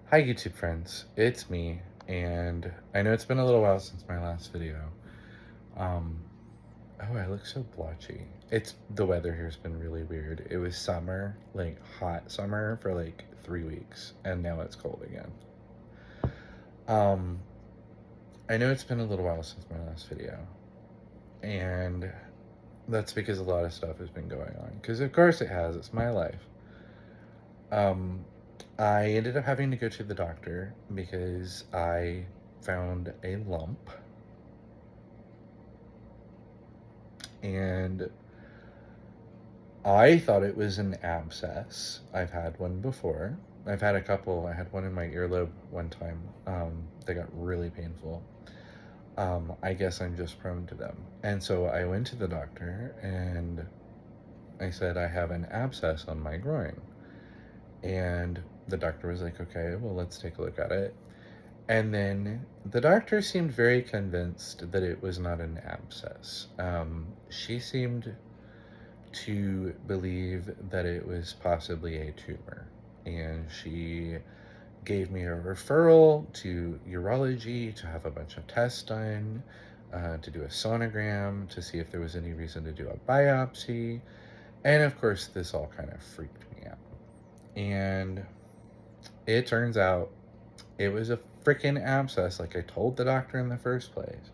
Hi YouTube friends, it's me, and I know it's been a little while since my last video. Um, oh, I look so blotchy. The weather here's been really weird. It was summer, like hot summer for like 3 weeks, and now it's cold again. Um, I know it's been a little while since my last video, and that's because a lot of stuff has been going on. Because of course it has, it's my life. Um, I ended up having to go to the doctor because I found a lump, and I thought it was an abscess. I've had one before. I've had a couple. I had one in my earlobe one time. They got really painful. I guess I'm just prone to them. And so I went to the doctor and I said I have an abscess on my groin. And the doctor was like, okay, well, let's take a look at it. And then the doctor seemed very convinced that it was not an abscess. She seemed to believe that it was possibly a tumor. And she gave me a referral to urology to have a bunch of tests done, to do a sonogram, to see if there was any reason to do a biopsy. And of course, this all kind of freaked me out. And it turns out it was a freaking abscess, like I told the doctor in the first place.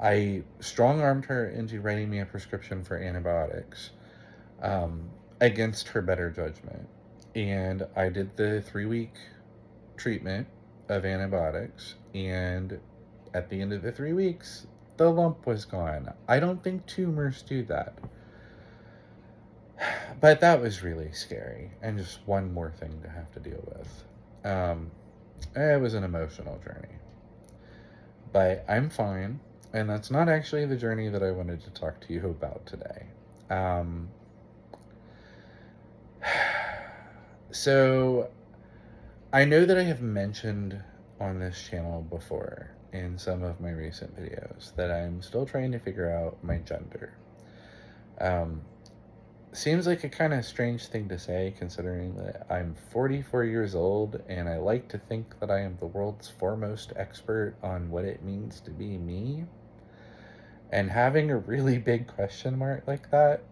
I strong armed her into writing me a prescription for antibiotics, against her better judgment. And I did the 3 week treatment of antibiotics. And at the end of the 3 weeks, the lump was gone. I don't think tumors do that. But that was really scary. And just one more thing to have to deal with. It was an emotional journey. But I'm fine. And that's not actually the journey that I wanted to talk to you about today. Um, so, I know that I have mentioned on this channel before in some of my recent videos that I'm still trying to figure out my gender. Um, Seems like a kind of strange thing to say considering that I'm 44 years old and I like to think that I am the world's foremost expert on what it means to be me. And having a really big question mark like that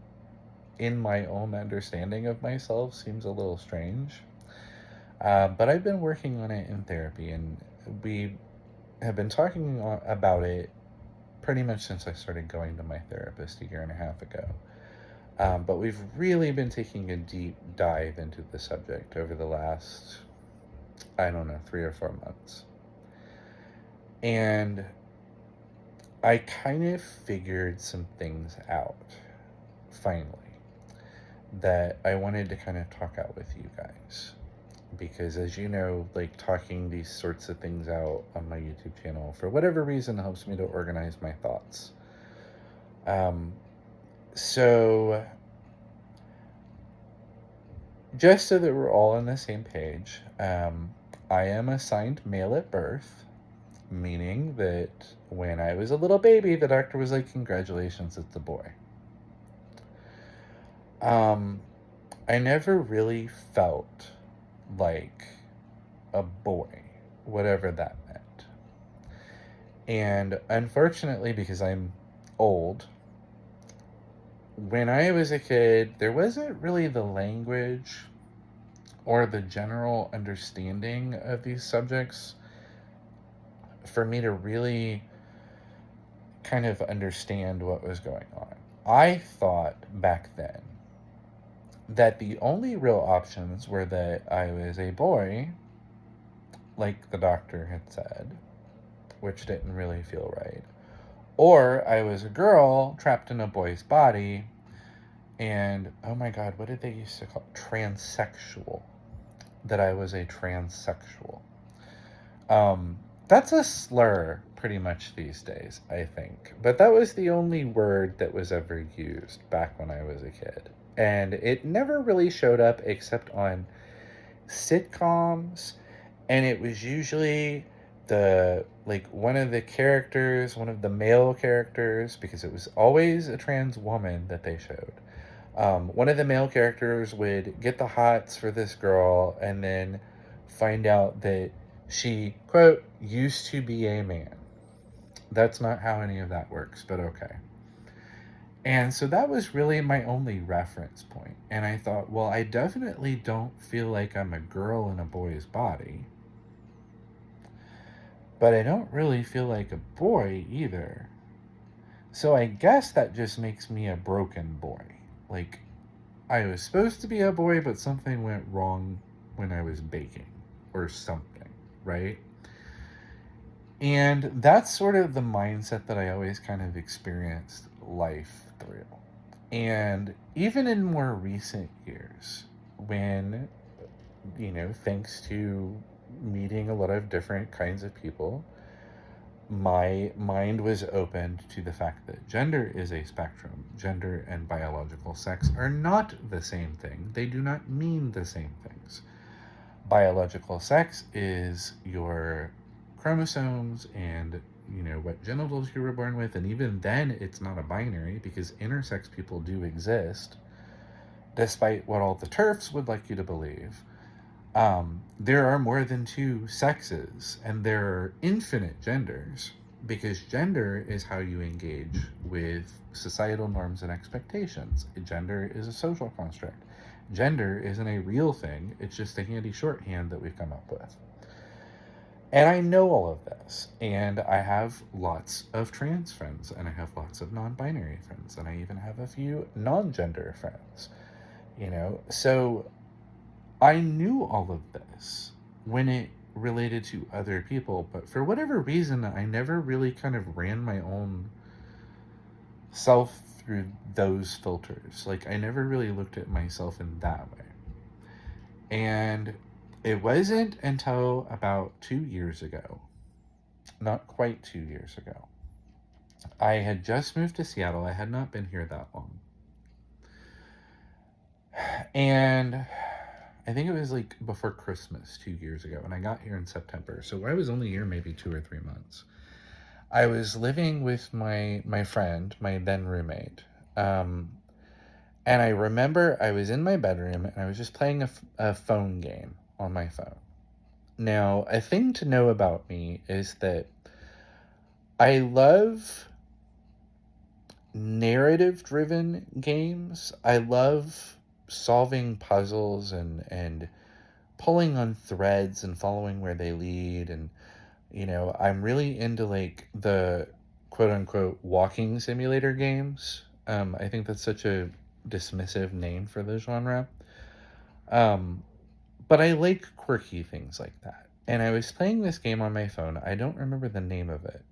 in my own understanding of myself seems a little strange. But I've been working on it in therapy, and we have been talking about it pretty much since I started going to my therapist a year and a half ago. But we've really been taking a deep dive into the subject over the last, I don't know, 3 or 4 months. And I kind of figured some things out, finally, that I wanted to kind of talk out with you guys. Because as you know, like talking these sorts of things out on my YouTube channel, for whatever reason, helps me to organize my thoughts. So just so that we're all on the same page, I am assigned male at birth, meaning that when I was a little baby, the doctor was like, congratulations, it's a boy. I never really felt like a boy, whatever that meant. And unfortunately, because I'm old, when I was a kid, there wasn't really the language or the general understanding of these subjects for me to really kind of understand what was going on. I thought back then that the only real options were that I was a boy, like the doctor had said, which didn't really feel right, or I was a girl trapped in a boy's body, and oh my god, what did they used to call transsexual? That I was a transsexual. That's a slur pretty much these days, I think. But that was the only word that was ever used back when I was a kid. And it never really showed up except on sitcoms, and it was usually one of the characters, one of the male characters, because it was always a trans woman that they showed. One of the male characters would get the hots for this girl and then find out that she, quote, used to be a man. That's not how any of that works, but okay. And so that was really my only reference point. And I thought, well, I definitely don't feel like I'm a girl in a boy's body, but I don't really feel like a boy either. So I guess that just makes me a broken boy. Like, I was supposed to be a boy, but something went wrong when I was baking or something, right? And that's sort of the mindset that I always kind of experienced life through. And even in more recent years, when, thanks to meeting a lot of different kinds of people, my mind was opened to the fact that gender is a spectrum. Gender and biological sex are not the same thing, they do not mean the same things. Biological sex is your chromosomes and what genitals you were born with, and even then it's not a binary because intersex people do exist despite what all the turfs would like you to believe. There are more than two sexes and there are infinite genders because gender is how you engage with societal norms and expectations. Gender is a social construct. Gender isn't a real thing, it's just a handy shorthand that we've come up with. And I know all of this, and I have lots of trans friends, and I have lots of non binary friends, and I even have a few non gender friends, So I knew all of this when it related to other people, but for whatever reason, I never really kind of ran my own self through those filters. Like, I never really looked at myself in that way. And it wasn't until about 2 years ago, not quite 2 years ago. I had just moved to Seattle. I had not been here that long. And I think it was like before Christmas 2 years ago, and I got here in September. So I was only here maybe 2 or 3 months. I was living with my friend, my then roommate. And I remember I was in my bedroom and I was just playing a phone game on my phone. Now, a thing to know about me is that I love narrative driven games. I love solving puzzles and pulling on threads and following where they lead. And, I'm really into like the quote unquote walking simulator games. I think that's such a dismissive name for the genre. Um, but I like quirky things like that. And I was playing this game on my phone. I don't remember the name of it,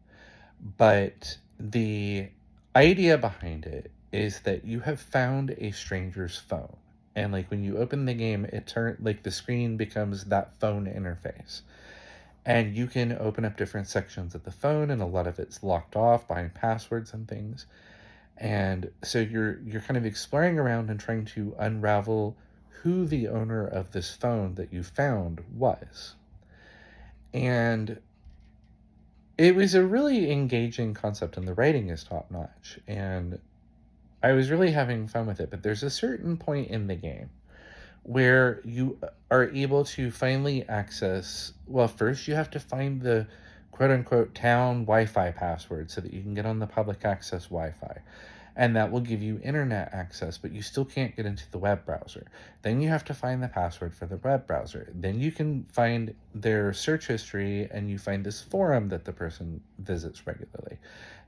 but the idea behind it is that you have found a stranger's phone. And like when you open the game, the screen becomes that phone interface. And you can open up different sections of the phone, and a lot of it's locked off behind passwords and things. And so you're kind of exploring around and trying to unravel who the owner of this phone that you found was. And it was a really engaging concept, and the writing is top notch. And I was really having fun with it. But there's a certain point in the game where you are able to finally access. Well, first you have to find the quote unquote town Wi Fi password so that you can get on the public access Wi Fi. And that will give you internet access, but you still can't get into the web browser. Then you have to find the password for the web browser. Then you can find their search history and you find this forum that the person visits regularly.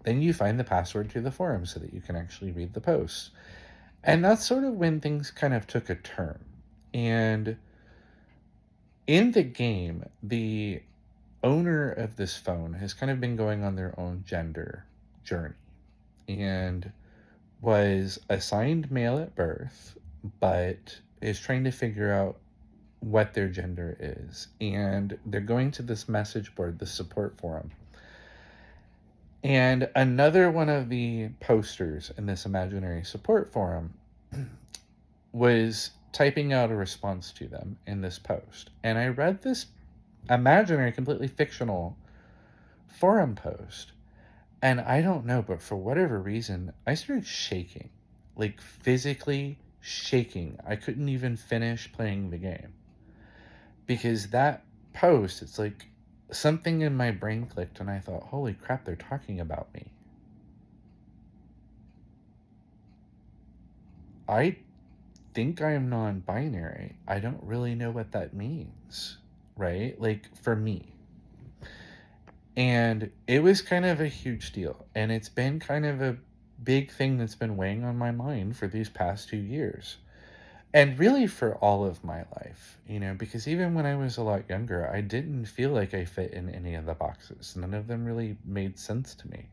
Then you find the password to the forum so that you can actually read the posts. And that's sort of when things kind of took a turn. And in the game, the owner of this phone has kind of been going on their own gender journey. And was assigned male at birth, but is trying to figure out what their gender is. And they're going to this message board, the support forum. And another one of the posters in this imaginary support forum was typing out a response to them in this post. And I read this imaginary, completely fictional forum post. And I don't know, but for whatever reason, I started shaking, like physically shaking. I couldn't even finish playing the game because that post, it's like something in my brain clicked and I thought, holy crap, they're talking about me. I think I am non-binary. I don't really know what that means, right? Like for me. And it was kind of a huge deal. And it's been kind of a big thing that's been weighing on my mind for these past 2 years. And really for all of my life, because even when I was a lot younger, I didn't feel like I fit in any of the boxes. None of them really made sense to me.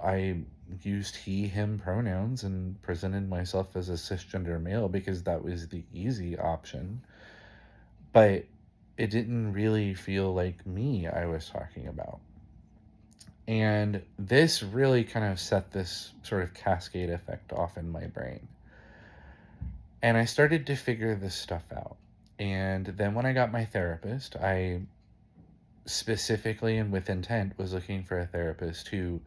I used he, him pronouns and presented myself as a cisgender male because that was the easy option. But it didn't really feel like me I was talking about. And this really kind of set this sort of cascade effect off in my brain. And I started to figure this stuff out. And then when I got my therapist, I specifically and with intent was looking for a therapist who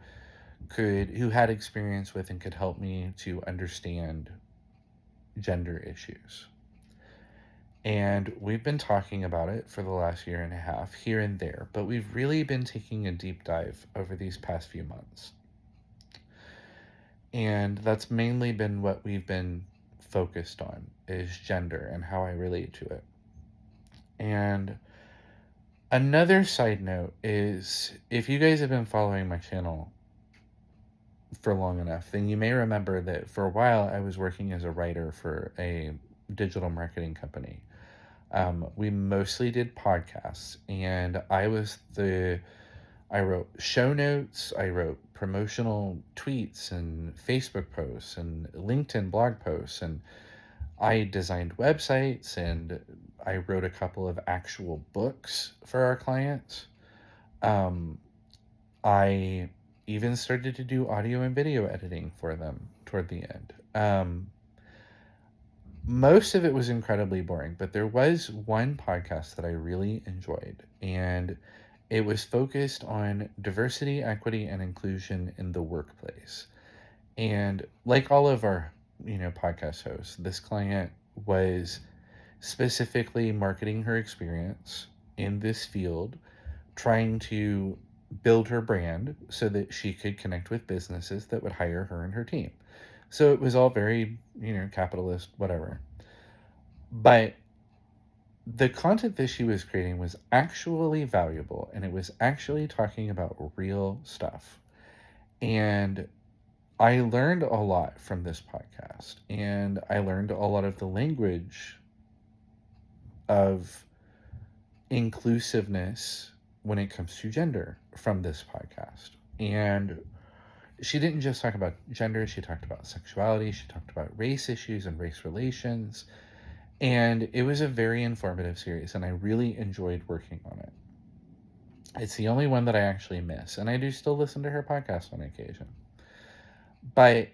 had experience with and could help me to understand gender issues. And we've been talking about it for the last year and a half, here and there, but we've really been taking a deep dive over these past few months. And that's mainly been what we've been focused on, is gender and how I relate to it. And another side note is, if you guys have been following my channel for long enough, then you may remember that for a while I was working as a writer for a digital marketing company. We mostly did podcasts, and I wrote show notes, I wrote promotional tweets and Facebook posts and LinkedIn blog posts, and I designed websites, and I wrote a couple of actual books for our clients. Um, I even started to do audio and video editing for them toward the end. Most of it was incredibly boring, but there was one podcast that I really enjoyed, and it was focused on diversity, equity, and inclusion in the workplace. And like all of our, podcast hosts, this client was specifically marketing her experience in this field, trying to build her brand so that she could connect with businesses that would hire her and her team. So it was all very, capitalist, whatever. But the content that she was creating was actually valuable, and it was actually talking about real stuff. And I learned a lot from this podcast, and I learned a lot of the language of inclusiveness when it comes to gender from this podcast. And she didn't just talk about gender, she talked about sexuality, she talked about race issues and race relations. And it was a very informative series, and I really enjoyed working on it. It's the only one that I actually miss, and I do still listen to her podcast on occasion. But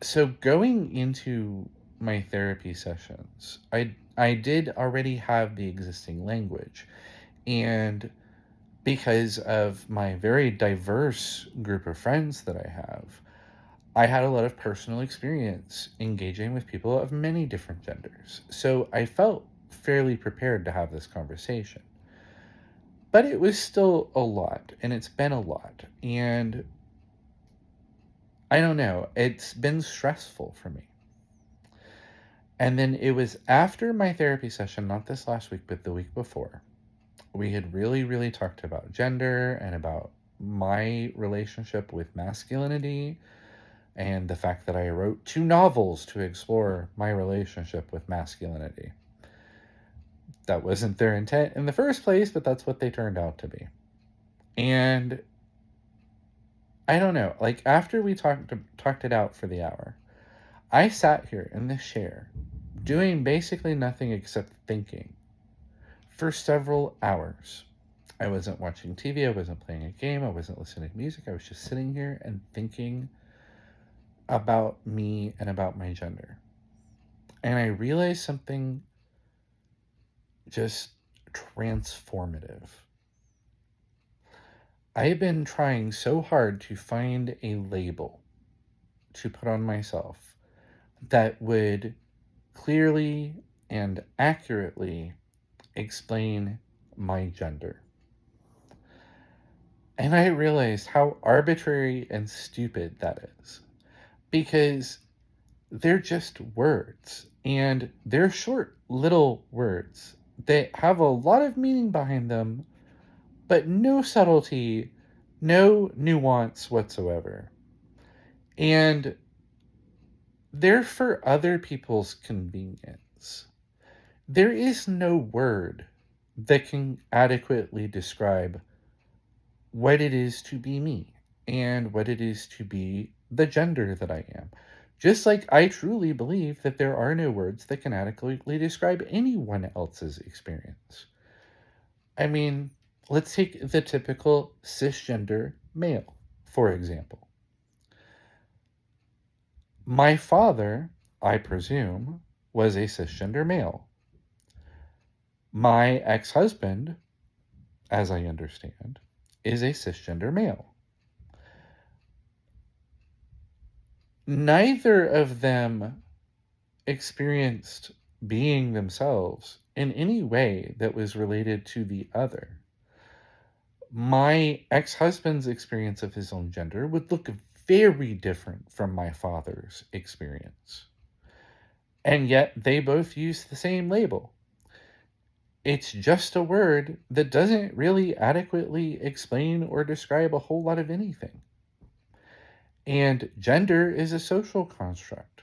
so going into my therapy sessions, I did already have the existing language, and because of my very diverse group of friends that I had a lot of personal experience engaging with people of many different genders. So I felt fairly prepared to have this conversation. But it was still a lot, and it's been a lot. And I don't know, it's been stressful for me. And then it was after my therapy session, not this last week, but the week before, we had really, really talked about gender and about my relationship with masculinity and the fact that I wrote 2 novels to explore my relationship with masculinity. That wasn't their intent in the first place, but that's what they turned out to be. And I don't know, like after we talked it out for the hour, I sat here in this chair doing basically nothing except thinking for several hours. I wasn't watching TV, I wasn't playing a game, I wasn't listening to music, I was just sitting here and thinking about me and about my gender. And I realized something just transformative. I have been trying so hard to find a label to put on myself that would clearly and accurately explain my gender. And I realized how arbitrary and stupid that is because they're just words and they're short little words that have a lot of meaning behind them, but no subtlety, no nuance whatsoever. And they're for other people's convenience. There is no word that can adequately describe what it is to be me and what it is to be the gender that I am. Just like I truly believe that there are no words that can adequately describe anyone else's experience. I mean, let's take the typical cisgender male, for example. My father, I presume, was a cisgender male. My ex husband, as I understand, is a cisgender male. Neither of them experienced being themselves in any way that was related to the other. My ex husband's experience of his own gender would look very different from my father's experience. And yet they both use the same label. It's just a word that doesn't really adequately explain or describe a whole lot of anything. And gender is a social construct.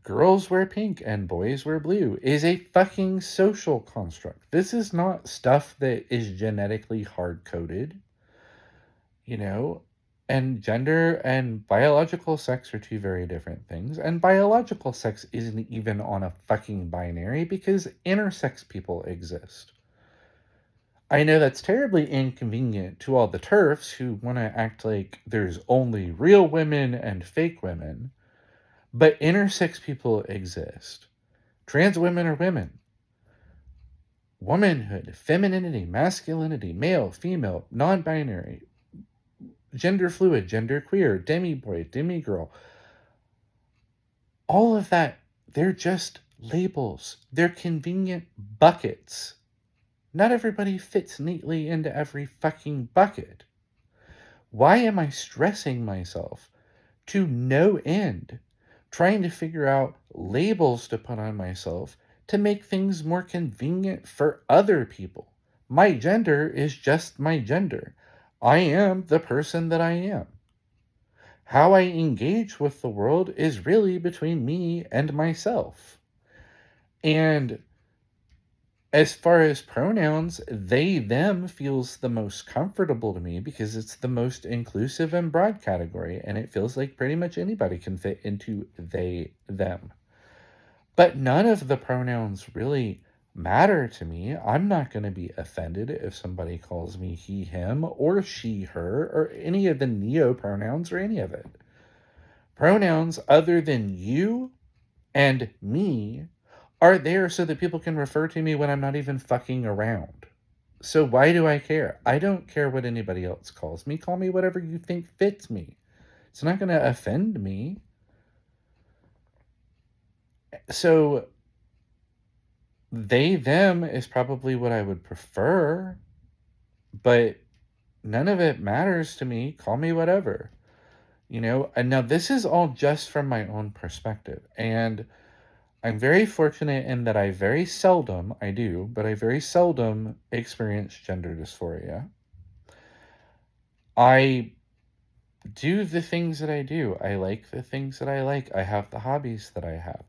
Girls wear pink and boys wear blue is a fucking social construct. This is not stuff that is genetically hard coded, you know? And gender and biological sex are two very different things. And biological sex isn't even on a fucking binary because intersex people exist. I know that's terribly inconvenient to all the TERFs who want to act like there's only real women and fake women, but intersex people exist. Trans women are women. Womanhood, femininity, masculinity, male, female, non binary, gender fluid, gender queer, demi boy, demi girl. All of that, they're just labels. They're convenient buckets. Not everybody fits neatly into every fucking bucket. Why am I stressing myself to no end trying to figure out labels to put on myself to make things more convenient for other people? My gender is just my gender. I am the person that I am. How I engage with the world is really between me and myself. And as far as pronouns, they, them feels the most comfortable to me because it's the most inclusive and broad category, and it feels like pretty much anybody can fit into they, them. But none of the pronouns really matter to me. I'm not going to be offended if somebody calls me he, him, or she, her, or any of the neo pronouns or any of it. Pronouns other than you and me are there so that people can refer to me when I'm not even fucking around. So why do I care? I don't care what anybody else calls me. Call me whatever you think fits me. It's not going to offend me. So they, them is probably what I would prefer, but none of it matters to me. Call me whatever. And now this is all just from my own perspective. And I'm very fortunate in that I very seldom, I do, but I very seldom experience gender dysphoria. I do the things that I do. I like the things that I like. I have the hobbies that I have.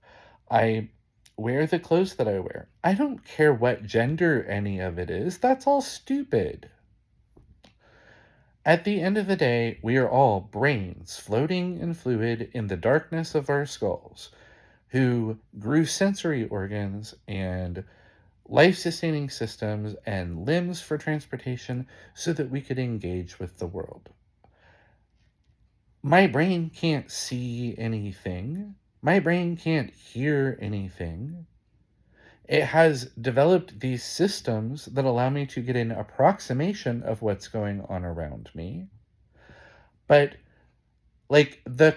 I wear the clothes that I wear. I don't care what gender any of it is. That's all stupid. At the end of the day, we are all brains floating in fluid in the darkness of our skulls who grew sensory organs and life sustaining systems and limbs for transportation so that we could engage with the world. My brain can't see anything. My brain can't hear anything. It has developed these systems that allow me to get an approximation of what's going on around me. But like the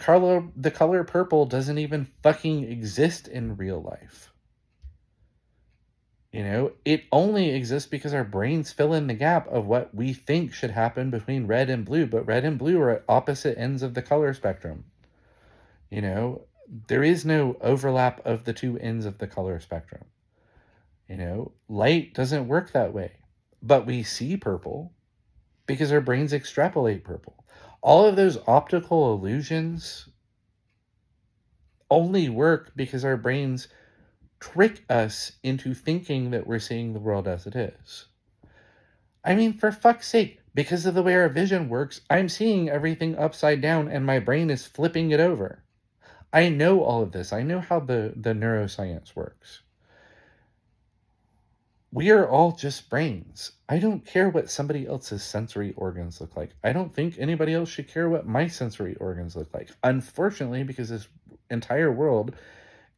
color purple doesn't even fucking exist in real life. It only exists because our brains fill in the gap of what we think should happen between red and blue, but red and blue are at opposite ends of the color spectrum. You know, there is no overlap of the two ends of the color spectrum. Light doesn't work that way, but we see purple because our brains extrapolate purple. All of those optical illusions only work because our brains trick us into thinking that we're seeing the world as it is. I mean, for fuck's sake, because of the way our vision works, I'm seeing everything upside down and my brain is flipping it over. I know all of this. I know how the neuroscience works. We are all just brains. I don't care what somebody else's sensory organs look like. I don't think anybody else should care what my sensory organs look like. Unfortunately, because this entire world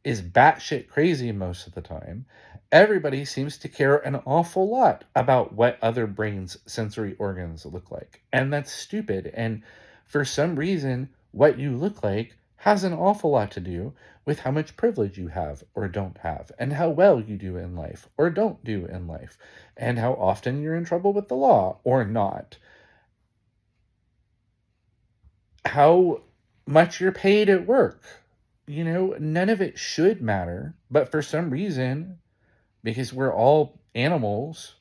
is batshit crazy most of the time, everybody seems to care an awful lot about what other brains' sensory organs look like. And that's stupid. And for some reason, what you look like has an awful lot to do with how much privilege you have or don't have, and how well you do in life or don't do in life, and how often you're in trouble with the law or not, how much you're paid at work. None of it should matter, but for some reason, because we're all animals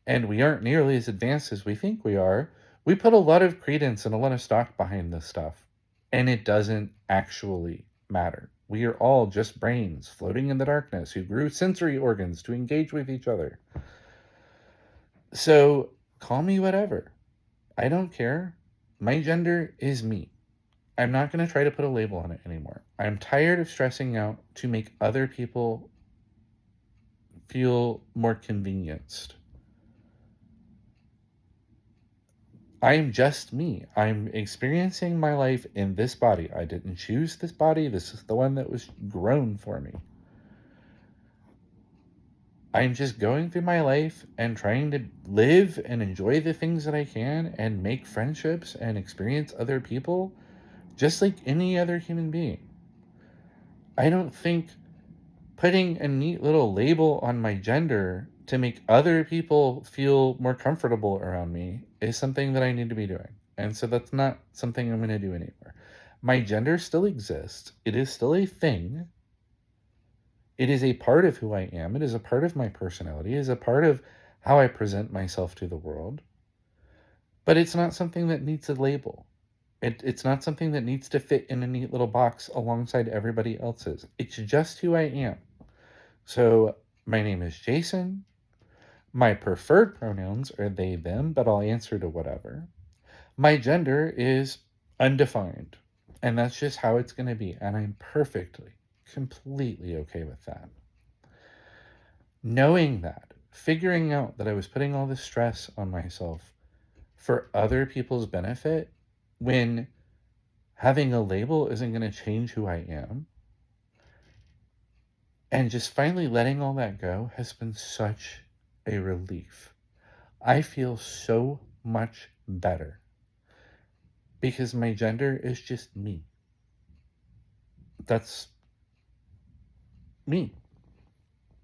and we aren't nearly as advanced as we think we are, we put a lot of credence and a lot of stock behind this stuff. And it doesn't actually matter. We are all just brains floating in the darkness who grew sensory organs to engage with each other. So call me whatever. I don't care. My gender is me. I'm not going to try to put a label on it anymore. I'm tired of stressing out to make other people feel more convenienced. I'm just me. I'm experiencing my life in this body. I didn't choose this body. This is the one that was grown for me. I'm just going through my life and trying to live and enjoy the things that I can and make friendships and experience other people just like any other human being. I don't think putting a neat little label on my gender to make other people feel more comfortable around me is something that I need to be doing. And so that's not something I'm going to do anymore. My gender still exists. It is still a thing. It is a part of who I am. It is a part of my personality. It is a part of how I present myself to the world. But it's not something that needs a label. It's not something that needs to fit in a neat little box alongside everybody else's. It's just who I am. So my name is Jason. My preferred pronouns are they, them, but I'll answer to whatever. My gender is undefined. And that's just how it's going to be. And I'm perfectly, completely okay with that. Knowing that, figuring out that I was putting all this stress on myself for other people's benefit when having a label isn't going to change who I am, and just finally letting all that go has been such a relief. I feel so much better because my gender is just me. That's me.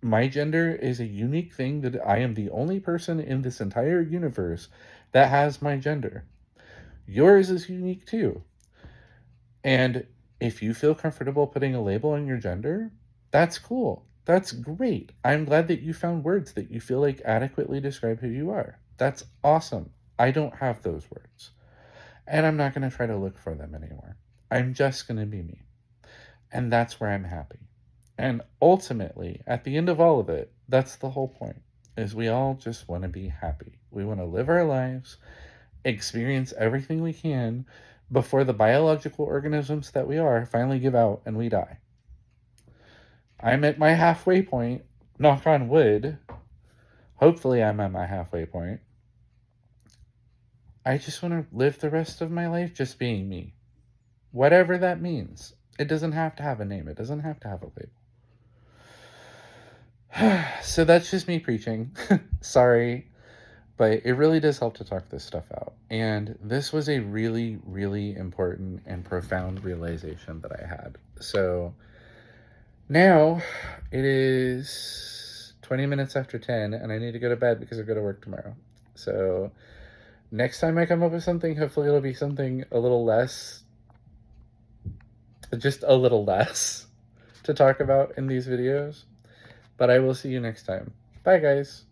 My gender is a unique thing that I am the only person in this entire universe that has my gender. Yours is unique too. And if you feel comfortable putting a label on your gender, that's cool. That's great. I'm glad that you found words that you feel like adequately describe who you are. That's awesome. I don't have those words. And I'm not going to try to look for them anymore. I'm just going to be me. And that's where I'm happy. And ultimately, at the end of all of it, that's the whole point, is we all just want to be happy. We want to live our lives, experience everything we can before the biological organisms that we are finally give out and we die. I'm at my halfway point, knock on wood. Hopefully I'm at my halfway point. I just want to live the rest of my life just being me. Whatever that means. It doesn't have to have a name. It doesn't have to have a label. So that's just me preaching. Sorry. But it really does help to talk this stuff out. And this was a really, really important and profound realization that I had. So now it is 20 minutes after 10, and I need to go to bed because I go to work tomorrow. So next time I come up with something, hopefully it'll be something a little less, just a little less to talk about in these videos. But I will see you next time. Bye, guys.